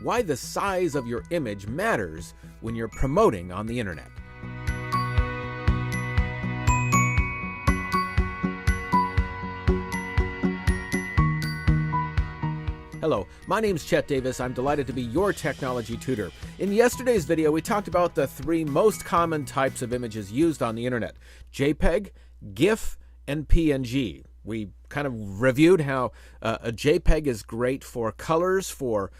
why the size of your image matters when you're promoting on the internet. Hello, my name's Chet Davis. I'm delighted to be your technology tutor. In yesterday's video, we talked about the three most common types of images used on the internet: JPEG, GIF, and PNG. We kind of reviewed how a JPEG is great for colors, for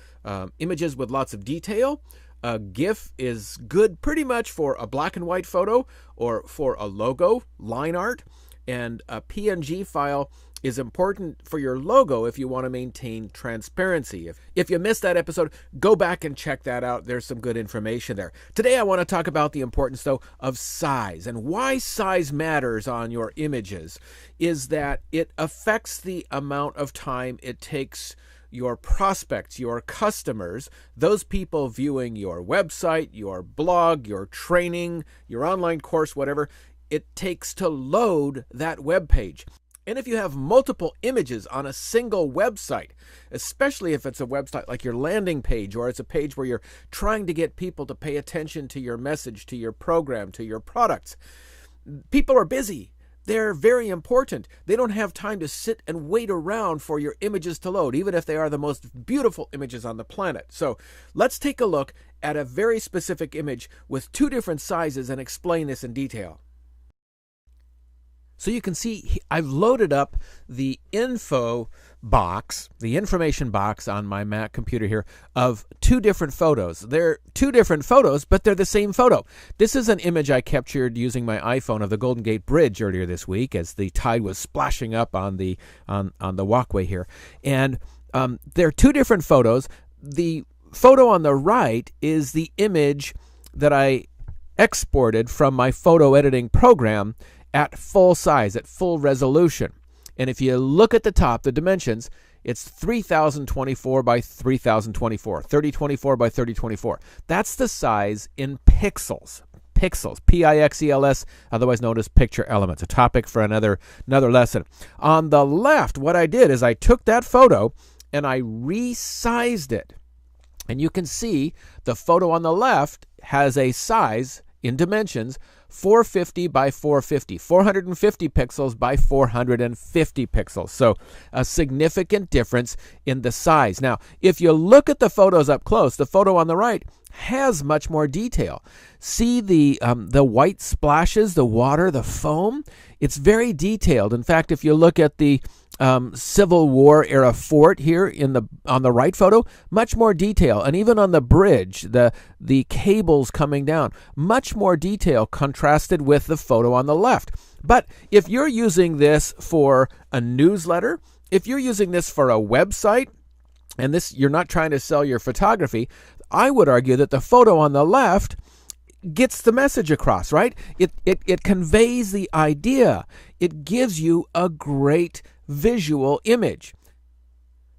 images with lots of detail. A GIF is good pretty much for a black and white photo or for a logo, line art. And a PNG file is important for your logo if you want to maintain transparency. If you missed that episode, go back and check that out. There's some good information there. Today I want to talk about the importance, though, of size. And why size matters on your images is that it affects the amount of time it takes your prospects, your customers, those people viewing your website, your blog, your training, your online course, whatever it takes to load that web page. And if you have multiple images on a single website, especially if it's a website like your landing page, or it's a page where you're trying to get people to pay attention to your message, to your program, to your products, people are busy. They're very important. They don't have time to sit and wait around for your images to load, even if they are the most beautiful images on the planet. So let's take a look at a very specific image with two different sizes and explain this in detail. So you can see I've loaded up the info box, the information box on my Mac computer here of two different photos. They're two different photos, but they're the same photo. This is an image I captured using my iPhone of the Golden Gate Bridge earlier this week as the tide was splashing up on the walkway here. And they're two different photos. The photo on the right is the image that I exported from my photo editing program at full size, at full resolution. And if you look at the top, the dimensions, it's 3024 by 3024, 3024 by 3024. That's the size in pixels. Pixels, P-I-X-E-L-S, otherwise known as picture elements, a topic for another lesson. On the left, what I did is I took that photo and I resized it. And you can see the photo on the left has a size in dimensions 450 by 450, 450 pixels by 450 pixels. So a significant difference in the size. Now, if you look at the photos up close, the photo on the right has much more detail. See the white splashes, the water, the foam? It's very detailed. In fact, if you look at the Civil War era fort here on the right photo, much more detail. And even on the bridge, the cables coming down, much more detail contrasted with the photo on the left. But if you're using this for a newsletter, if you're using this for a website, and you're not trying to sell your photography, I would argue that the photo on the left gets the message across, right? It conveys the idea. It gives you a great visual image.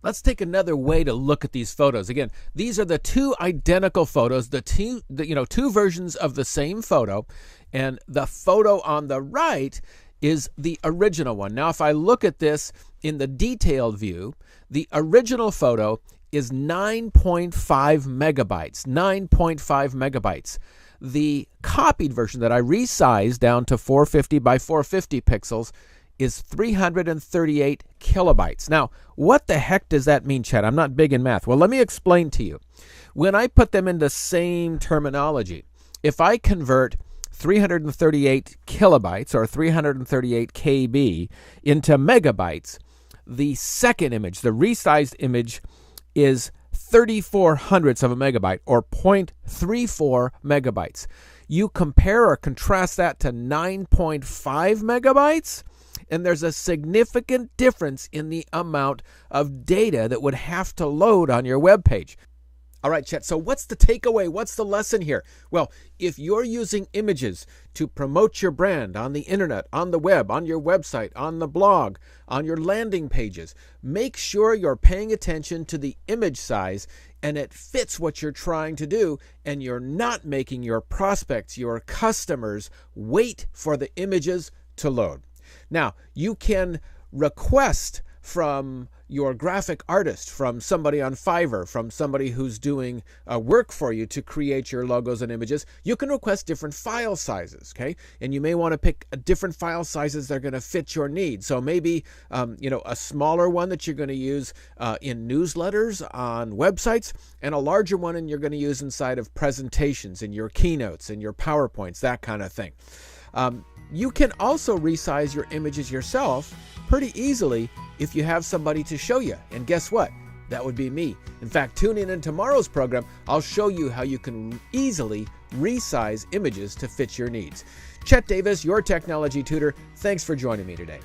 Let's take another way to look at these photos. Again, these are the two identical photos, two versions of the same photo, and the photo on the right is the original one. Now, if I look at this in the detailed view, the original photo is 9.5 megabytes, 9.5 megabytes. The copied version that I resized down to 450 by 450 pixels is 338 kilobytes. Now, what the heck does that mean, Chad? I'm not big in math. Well, let me explain to you. When I put them into same terminology, if I convert 338 kilobytes or 338 KB into megabytes, the second image, the resized image, is 34 hundredths of a megabyte, or 0.34 megabytes. You compare or contrast that to 9.5 megabytes, and there's a significant difference in the amount of data that would have to load on your web page. All right, Chet, so what's the takeaway? What's the lesson here? Well, if you're using images to promote your brand on the internet, on the web, on your website, on the blog, on your landing pages, make sure you're paying attention to the image size and it fits what you're trying to do, and you're not making your prospects, your customers, wait for the images to load. Now, you can request from your graphic artist, from somebody on Fiverr, from somebody who's doing work for you to create your logos and images, you can request different file sizes, okay? And you may want to pick different file sizes that are going to fit your needs. So maybe, a smaller one that you're going to use in newsletters, on websites, and a larger one and you're going to use inside of presentations, in your keynotes, in your PowerPoints, that kind of thing. You can also resize your images yourself pretty easily if you have somebody to show you. And guess what? That would be me. In fact, tune in tomorrow's program. I'll show you how you can easily resize images to fit your needs. Chet Davis, your technology tutor. Thanks for joining me today.